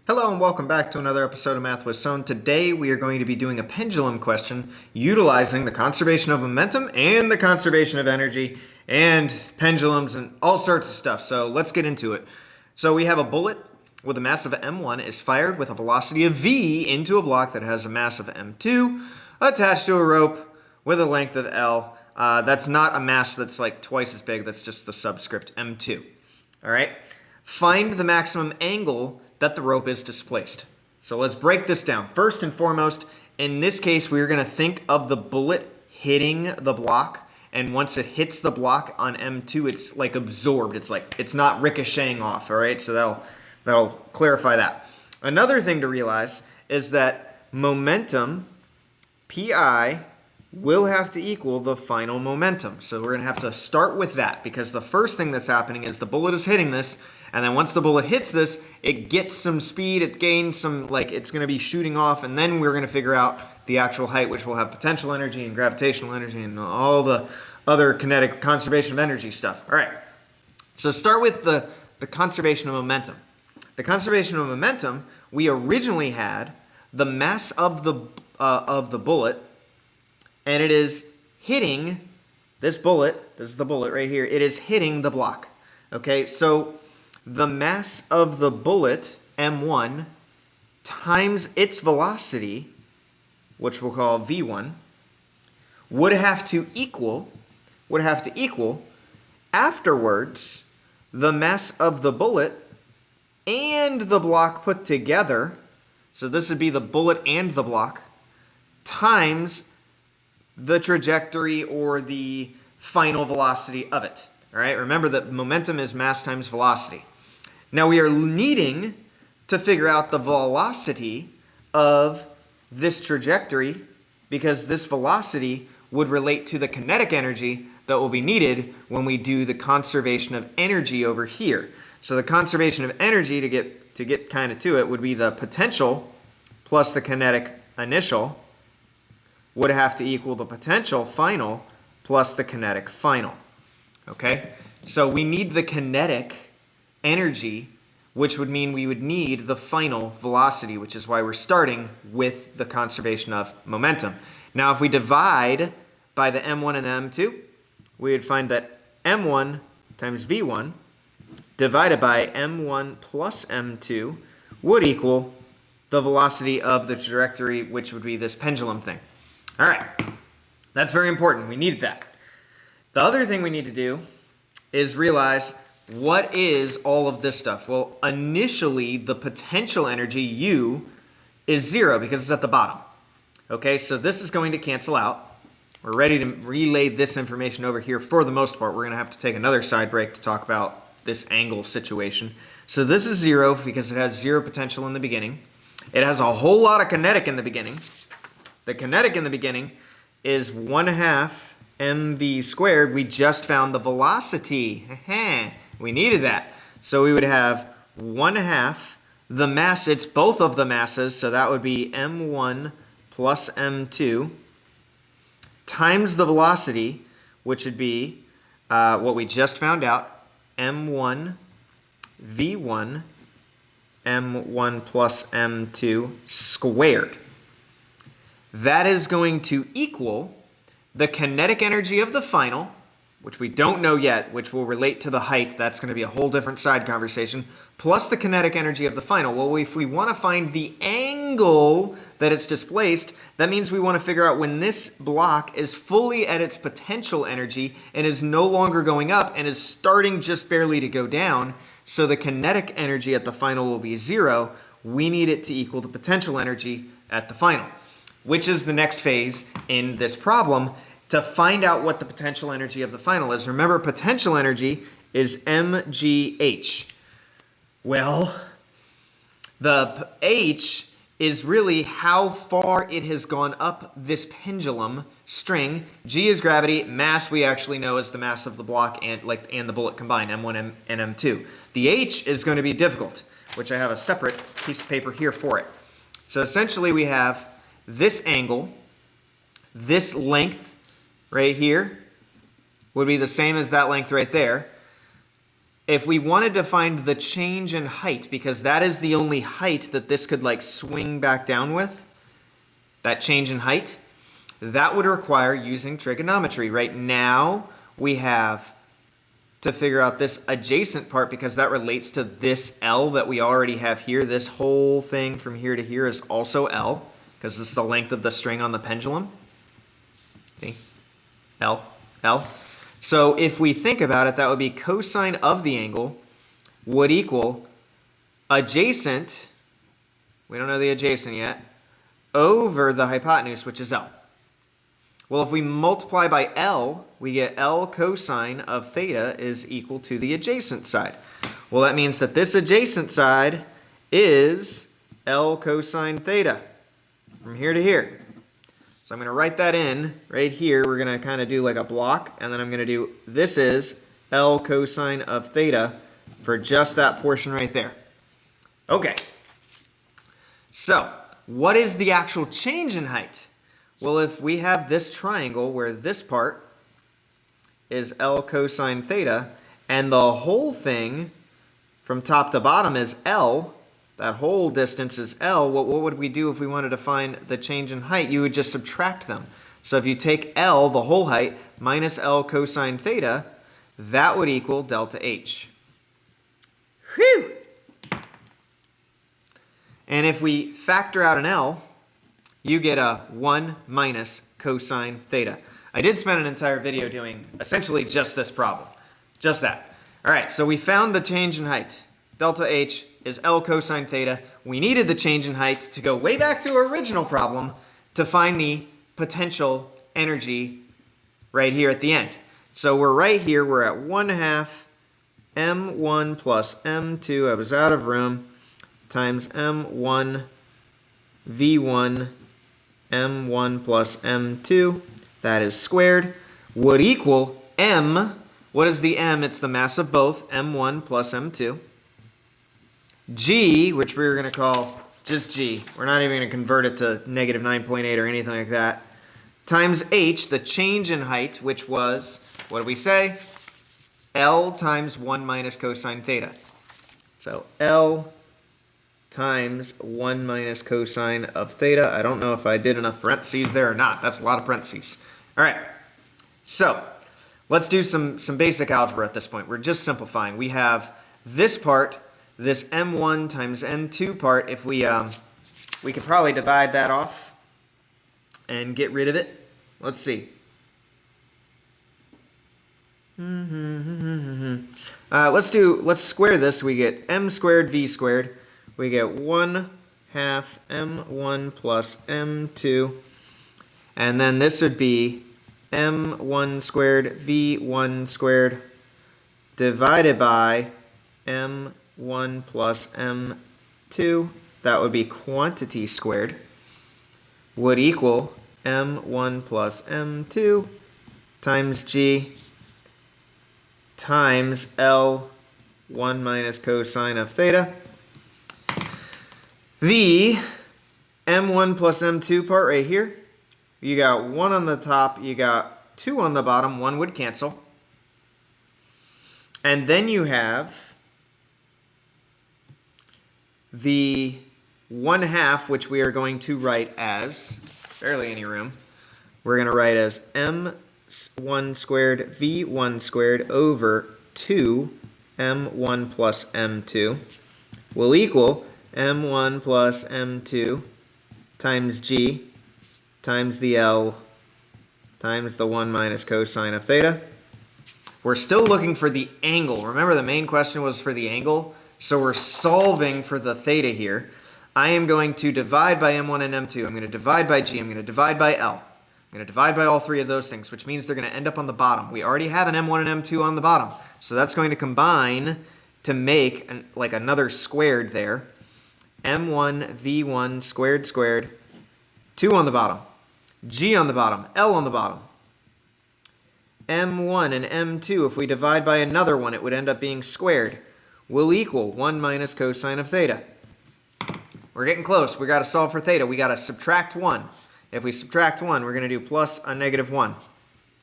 Hello and welcome back to another episode of Math with Sohn. Today we are going to be doing a pendulum question utilizing the conservation of momentum and the conservation of energy and pendulums and all sorts of stuff. So let's get into it. So we have a bullet with a mass of m1 is fired with a velocity of v into a block that has a mass of m2 attached to a rope with a length of l. That's not a mass that's like twice as big. That's just the subscript m2. All right. Find the maximum angle that the rope is displaced. So let's break this down. First and foremost, in this case, we're going to think of the bullet hitting the block. And once it hits the block on M2, it's like absorbed. It's not ricocheting off. All right. So that'll clarify that. Another thing to realize is that momentum, PI, will have to equal the final momentum. So we're going to have to start with that because the first thing that's happening is the bullet is hitting this. And then once the bullet hits this, it gets some speed, it gains some, it's going to be shooting off, and then we're going to figure out the actual height, which will have potential energy and gravitational energy and all the other kinetic conservation of energy stuff. All right, so start with the conservation of momentum. The conservation of momentum, we originally had the mass of the bullet, and it is hitting this bullet. This is the bullet right here. It is hitting the block. Okay, so the mass of the bullet, m1, times its velocity, which we'll call v1, would have to equal afterwards the mass of the bullet and the block put together. So this would be the bullet and the block times the trajectory or the final velocity of it. All right, remember that momentum is mass times velocity. Now we are needing to figure out the velocity of this trajectory because this velocity would relate to the kinetic energy that will be needed when we do the conservation of energy over here. So the conservation of energy, to get kind of to it, would be the potential plus the kinetic initial would have to equal the potential final plus the kinetic final. Okay, so we need the kinetic energy, which would mean we would need the final velocity, which is why we're starting with the conservation of momentum. Now, if we divide by the m1 and the m2, we would find that m1 times v1 divided by m1 plus m2 would equal the velocity of the trajectory, which would be this pendulum thing. All right, that's very important. We need that. The other thing we need to do is realize what is all of this stuff. Well, initially, the potential energy, U, is 0 because it's at the bottom. Okay, so this is going to cancel out. We're ready to relay this information over here for the most part. We're going to have to take another side break to talk about this angle situation. So this is 0 because it has 0 potential in the beginning. It has a whole lot of kinetic in the beginning. The kinetic in the beginning is 1/2 mv squared. We just found the velocity. We needed that. So we would have 1/2 the mass. It's both of the masses. So that would be m1 plus m2 times the velocity, which would be what we just found out, m1 v1 m1 plus m2 squared. That is going to equal the kinetic energy of the final, which we don't know yet, which will relate to the height. That's going to be a whole different side conversation, plus the kinetic energy of the final. Well, if we want to find the angle that it's displaced, that means we want to figure out when this block is fully at its potential energy and is no longer going up and is starting just barely to go down. So the kinetic energy at the final will be 0. We need it to equal the potential energy at the final, which is the next phase in this problem to find out what the potential energy of the final is. Remember, potential energy is mgh. Well, the h is really how far it has gone up this pendulum string. G is gravity. Mass we actually know is the mass of the block and the bullet combined, m1 and m2. The h is going to be difficult, which I have a separate piece of paper here for it. So essentially we have this angle, this length right here would be the same as that length right there. if we wanted to find the change in height, because that is the only height that this could like swing back down with, that change in height, that would require using trigonometry. Right now, we have to figure out this adjacent part because that relates to this L that we already have here. This whole thing from here to here is also L because this is the length of the string on the pendulum. See? L, L. So if we think about it, that would be cosine of the angle would equal adjacent, we don't know the adjacent yet, over the hypotenuse, which is L. Well, if we multiply by L, we get L cosine of theta is equal to the adjacent side. Well, that means that this adjacent side is L cosine theta from here to here. So I'm going to write that in right here. We're going to kind of do like a block, and then I'm going to do this is L cosine of theta for just that portion right there. Okay. So what is the actual change in height? Well, if we have this triangle where this part is L cosine theta, and the whole thing from top to bottom is L, that whole distance is L, what would we do if we wanted to find the change in height? You would just subtract them. So if you take L, the whole height, minus L cosine theta, that would equal delta H. Whew! And if we factor out an L, you get a 1 minus cosine theta. I did spend an entire video doing essentially just this problem. Just that. All right, so we found the change in height. Delta H is L cosine theta. We needed the change in height to go way back to our original problem to find the potential energy right here at the end. So we're right here. We're at 1/2 m1 plus m2, I was out of room, times m1 v1 m1 plus m2, that is squared, would equal m. What is the m? It's the mass of both, m1 plus m2. G, which we're going to call just G. We're not even going to convert it to negative 9.8 or anything like that. Times h, the change in height, which was, what did we say? L times 1 minus cosine theta. So L times 1 minus cosine of theta. I don't know if I did enough parentheses there or not. That's a lot of parentheses. All right, so let's do some basic algebra at this point. We're just simplifying. We have this part, this m1 times m2 part. If we could probably divide that off and get rid of it. Let's see. Let's square this. We get m squared v squared. We get 1/2 m1 plus m2. And then this would be m1 squared v1 squared divided by m1 plus m2. That would be quantity squared. Would equal m1 plus m2 times g times L 1 minus cosine of theta. The m1 plus m2 part right here, you got 1 on the top, you got 2 on the bottom, 1 would cancel. And then you have the 1/2, which we are going to write as, barely any room, we're going to write as m1 squared v1 squared over 2 m1 plus m2 will equal m1 plus m2 times g times the L times the 1 minus cosine of theta. We're still looking for the angle. Remember, the main question was for the angle, so we're solving for the theta here. I am going to divide by m1 and m2. I'm going to divide by g. I'm going to divide by L. I'm going to divide by all three of those things, which means they're going to end up on the bottom. We already have an m1 and m2 on the bottom, so that's going to combine to make like another squared there. m1 v1 squared squared, 2 on the bottom, g on the bottom, L on the bottom. m1 and m2, if we divide by another one, it would end up being squared, will equal 1 minus cosine of theta. We're getting close. We got to solve for theta. We got to subtract 1. If we subtract 1, we're going to do plus a negative 1.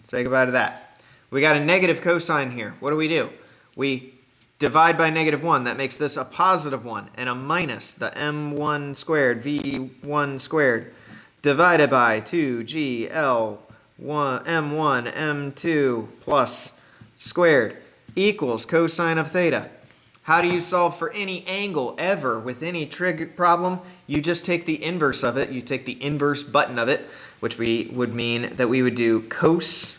Say goodbye to that. We got a negative cosine here. What do? We Divide by -1. That makes this a +1. And a minus the m1 squared v1 squared divided by 2gl m1 m2 plus squared equals cosine of theta. How do you solve for any angle ever with any trig problem? You just take the inverse of it. You take the inverse button of it, which would mean that we would do cos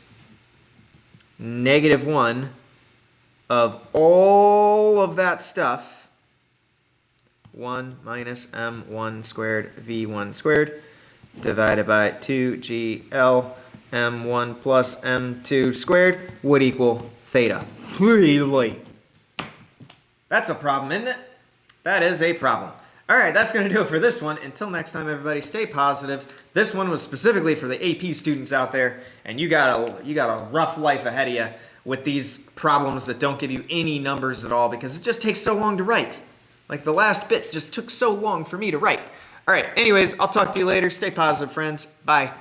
-1 of all of that stuff, 1 minus m1 squared v1 squared divided by 2gl m1 plus m2 squared would equal theta. That's a problem, isn't it? That is a problem. All right, that's going to do it for this one. Until next time, everybody, stay positive. This one was specifically for the AP students out there, and you got a rough life ahead of you with these problems that don't give you any numbers at all because it just takes so long to write. Like the last bit just took so long for me to write. All right, anyways, I'll talk to you later. Stay positive, friends. Bye.